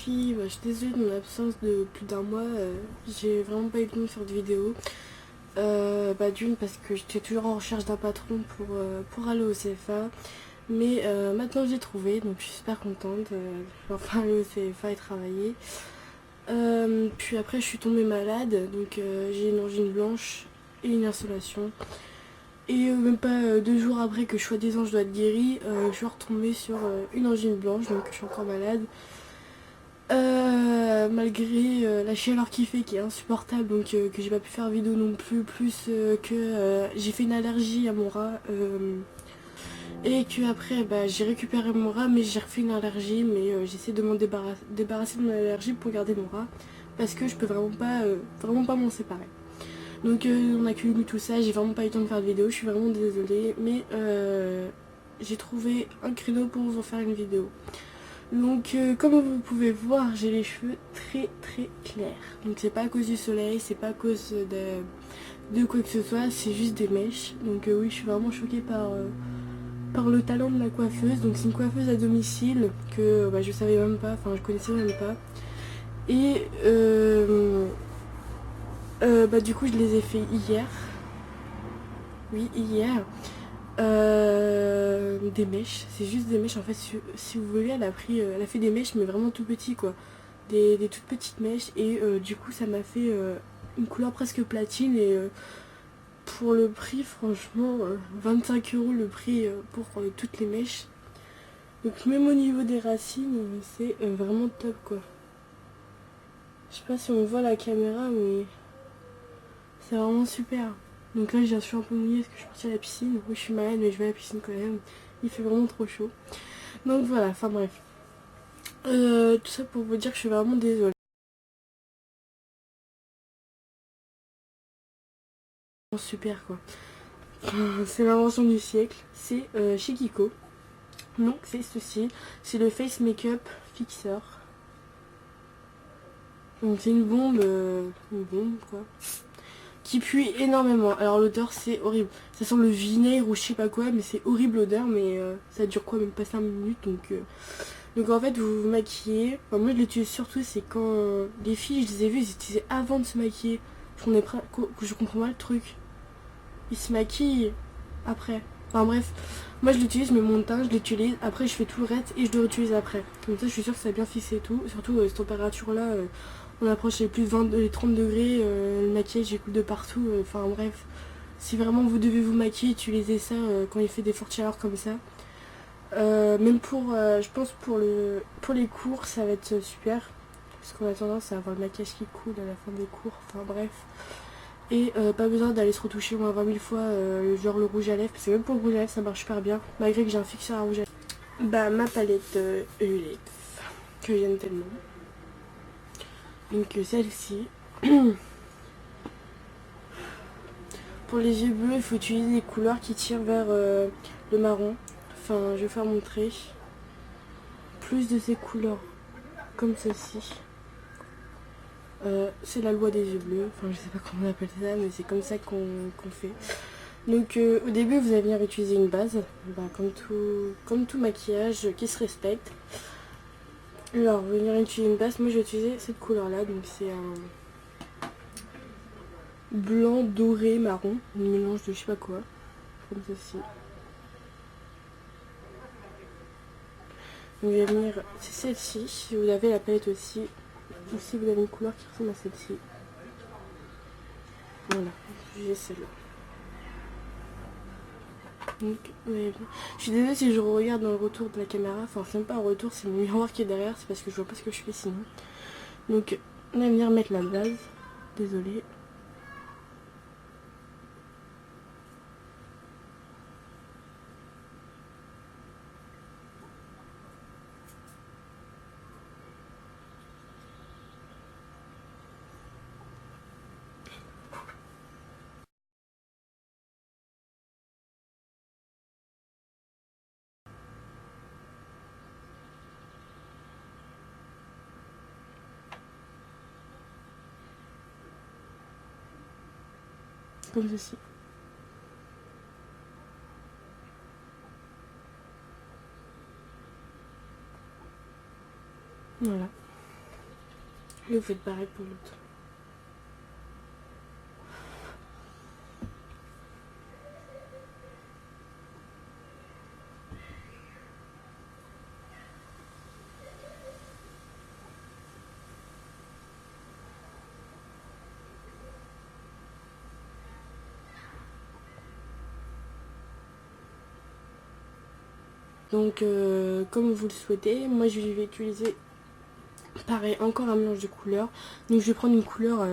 filles, je suis désolée de mon absence de plus d'un mois, j'ai vraiment pas eu le temps de faire de vidéo. D'une parce que j'étais toujours en recherche d'un patron pour aller au CFA. Mais maintenant j'ai trouvé, donc je suis super contente. Je vais enfin aller au CFA et travailler. Puis après je suis tombée malade, donc j'ai une angine blanche et une insolation. Et même pas 2 jours après que soi-disant je dois être guérie, je suis retombée sur une angine blanche, donc je suis encore malade. Malgré la chaleur qui fait, qui est insupportable, donc que j'ai pas pu faire vidéo non plus, plus que j'ai fait une allergie à mon rat. Et que après j'ai récupéré mon rat, mais j'ai refait une allergie, mais j'essaie de m'en débarrasser de mon allergie pour garder mon rat, parce que je peux vraiment pas m'en séparer. Donc on a cumulé tout ça, j'ai vraiment pas eu le temps de faire de vidéo, je suis vraiment désolée, mais j'ai trouvé un créneau pour vous faire une vidéo. Donc comme vous pouvez voir, j'ai les cheveux très clairs. Donc c'est pas à cause du soleil, c'est pas à cause de quoi que ce soit, c'est juste des mèches. Donc oui, je suis vraiment choquée par le talent de la coiffeuse. Donc c'est une coiffeuse à domicile que je savais même pas, enfin je connaissais même pas. Et du coup je les ai fait hier. Oui, hier. Des mèches, c'est juste des mèches en fait. Si vous voulez, elle a fait des mèches mais vraiment tout petits quoi. Des toutes petites mèches et du coup ça m'a fait une couleur presque platine et pour le prix franchement 25 € le prix pour toutes les mèches. Donc même au niveau des racines c'est vraiment top quoi. Je sais pas si on voit la caméra mais c'est vraiment super. Donc là je suis un peu mouillée parce que je suis partie à la piscine. Oui je suis malade mais je vais à la piscine quand même. Il fait vraiment trop chaud. Donc voilà, enfin bref. Tout ça pour vous dire que je suis vraiment désolée. Super quoi. C'est l'invention du siècle. C'est Shikiko. Donc c'est ceci. C'est le Face Makeup Fixer. Donc c'est une bombe quoi. Qui pue énormément. Alors l'odeur c'est horrible. Ça sent le vinaigre ou je sais pas quoi, mais c'est horrible l'odeur. Mais ça dure quoi, même pas 5 minutes. Donc en fait vous vous maquillez. Enfin, moi je l'utilise surtout c'est quand les filles, je les ai vues, ils utilisaient avant de se maquiller. Je comprends pas le truc. Ils se maquillent après. Enfin bref, moi je l'utilise, mais mon teint je l'utilise, après je fais tout le reste et je le réutilise après. Comme ça je suis sûre que ça a bien fixé et tout. Surtout cette température là, on approche les plus de 20, les 30 degrés, le maquillage il coule de partout. Enfin bref, si vraiment vous devez vous maquiller, utilisez ça quand il fait des fortes chaleurs comme ça. Même je pense pour les cours ça va être super. Parce qu'on a tendance à avoir le maquillage qui coule à la fin des cours. Enfin bref. Et pas besoin d'aller se retoucher au moins 20 000 fois genre le rouge à lèvres. Parce que même pour le rouge à lèvres ça marche super bien. Malgré que j'ai un fixeur à rouge à lèvres. Ma palette Ulix. Que j'aime tellement. Donc celle-ci. Pour les yeux bleus il faut utiliser des couleurs qui tirent vers le marron. Enfin je vais faire montrer. Plus de ces couleurs. Comme ceci. C'est la loi des yeux bleus, enfin je sais pas comment on appelle ça, mais c'est comme ça qu'on fait. Donc au début vous allez venir utiliser une base, comme tout maquillage qui se respecte. Alors vous allez venir utiliser une base, moi je vais utiliser cette couleur là, donc c'est un blanc doré marron, un mélange de je sais pas quoi, comme ceci. Donc je vais venir, c'est celle-ci, si vous avez la palette aussi, ou si vous avez une couleur qui ressemble à celle-ci. Voilà, j'ai celle-là. Donc, ouais. Je suis désolée si je regarde dans le retour de la caméra, enfin c'est même pas un retour, c'est mon miroir qui est derrière, c'est parce que je vois pas ce que je fais sinon. Donc on va venir mettre la base, désolée. Comme ceci. Voilà. Et vous faites pareil pour l'autre. Donc comme vous le souhaitez, moi je vais utiliser pareil encore un mélange de couleurs. Donc je vais prendre une couleur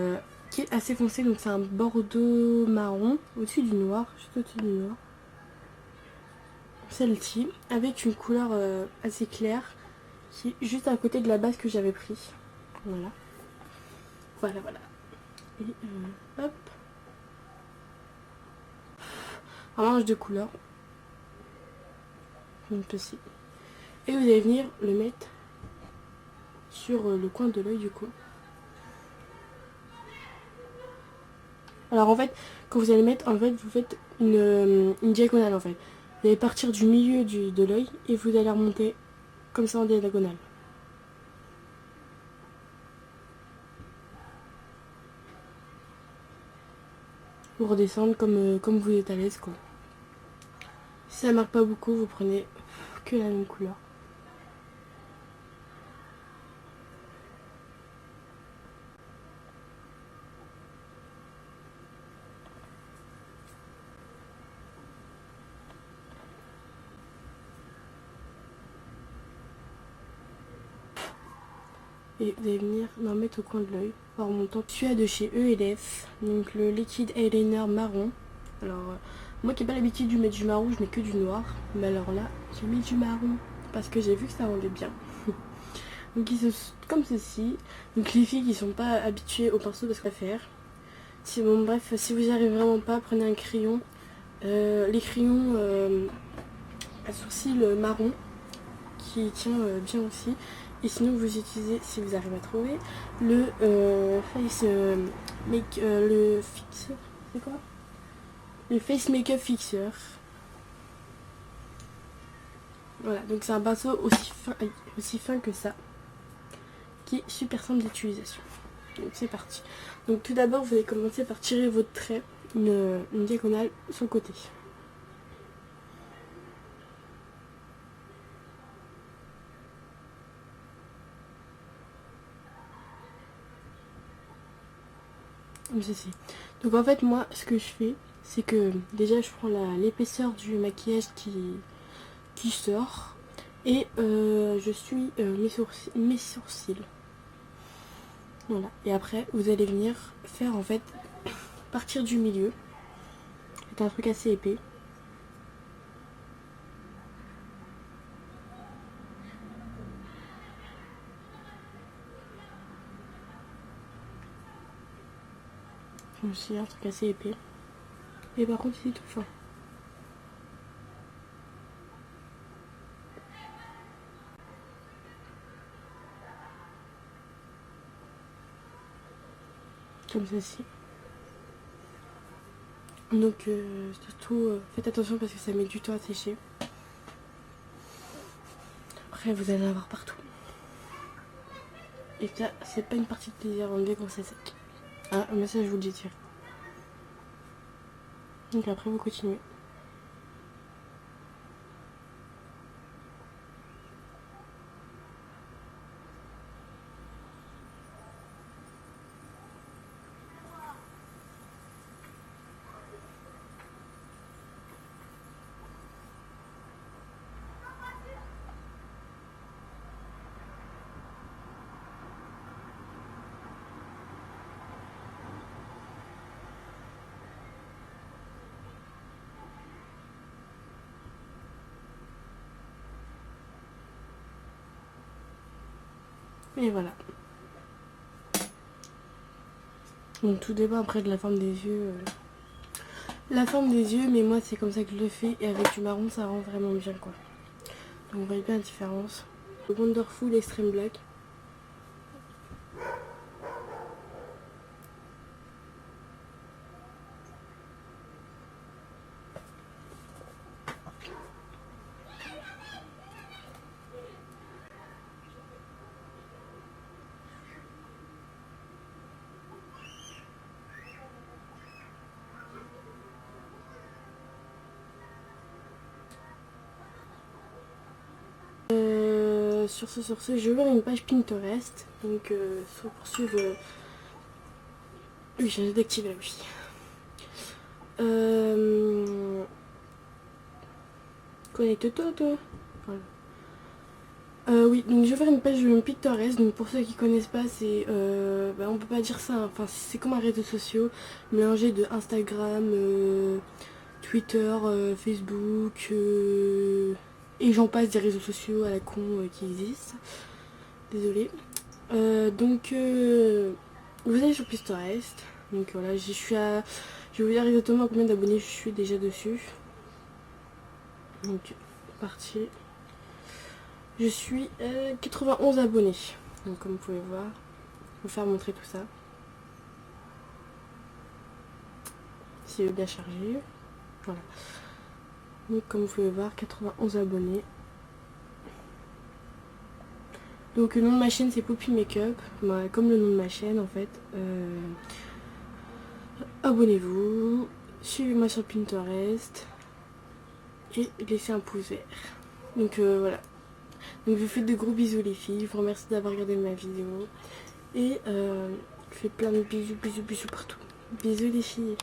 qui est assez foncée, donc c'est un bordeaux marron au-dessus du noir, juste au-dessus du noir. Celle-ci, avec une couleur assez claire qui est juste à côté de la base que j'avais pris. Voilà. Voilà, voilà. Et hop. Un mélange de couleurs. Donc ceci. Et vous allez venir le mettre sur le coin de l'œil du coup. Alors en fait, quand vous allez mettre, en fait, vous faites une diagonale en fait. Vous allez partir du milieu de l'œil et vous allez remonter comme ça en diagonale. Vous redescendre comme vous êtes à l'aise quoi. Si ça marque pas beaucoup, vous prenez que la même couleur. Et vous allez venir m'en mettre au coin de l'œil en remontant. Je suis de chez E&F, donc le liquide eyeliner marron. Alors moi qui n'ai pas l'habitude de mettre du marron, je mets que du noir. Mais alors là, j'ai mis du marron parce que j'ai vu que ça rendait bien. Donc ils sont comme ceci. Donc les filles qui sont pas habituées au pinceau parce qu'à faire. Si, bon bref, si vous n'y arrivez vraiment pas, prenez un crayon. Les crayons à sourcils marron qui tient bien aussi. Et sinon vous utilisez, si vous arrivez à trouver, le face le fixeur. C'est quoi? Le face makeup fixeur. Voilà, donc c'est un pinceau aussi fin que ça, qui est super simple d'utilisation. Donc c'est parti. Donc tout d'abord vous allez commencer par tirer votre trait, une diagonale sur le côté. Comme ceci. Donc en fait moi ce que je fais, c'est que déjà je prends l'épaisseur du maquillage qui sort et je suis mes sourcils. Voilà. Et après vous allez venir faire en fait partir du milieu. C'est un truc assez épais. Aussi un truc assez épais. Et par contre c'est tout fin. Comme ceci. Donc surtout faites attention parce que ça met du temps à sécher. Après vous allez en avoir partout. Et ça c'est pas une partie de plaisir à enlever quand c'est sec. Ah mais ça je vous le dis direct. Donc après vous continuez. Et voilà. Donc tout dépend après de la forme des yeux. La forme des yeux, mais moi c'est comme ça que je le fais. Et avec du marron ça rend vraiment bien quoi. Donc vous voyez bien la différence. Le Wonderful Extreme Black. sur ce, je vais ouvrir une page Pinterest. Donc, soit pour suivre. Oui, j'ai d'activer la wifi. Connecte-toi, toi. Voilà. Oui, donc je vais faire une page Pinterest. Donc pour ceux qui connaissent pas, c'est on peut pas dire ça, hein. Enfin c'est comme un réseau social mélangé de Instagram, Twitter, Facebook et j'en passe, des réseaux sociaux à la con qui existent. Désolée. Vous allez sur Pinterest. Donc voilà, je vais vous dire exactement combien d'abonnés je suis déjà dessus. Donc parti. Je suis 91 abonnés. Donc comme vous pouvez voir, je vais vous faire montrer tout ça. Si bien chargé. Voilà. Donc comme vous pouvez voir, 91 abonnés. Donc le nom de ma chaîne c'est Poppy Makeup. Bah, comme le nom de ma chaîne en fait. Abonnez-vous. Suivez-moi sur Pinterest. Et laissez un pouce vert. Donc voilà. Donc je vous fais de gros bisous les filles, je vous remercie d'avoir regardé ma vidéo. Et je fais plein de bisous partout. Bisous les filles.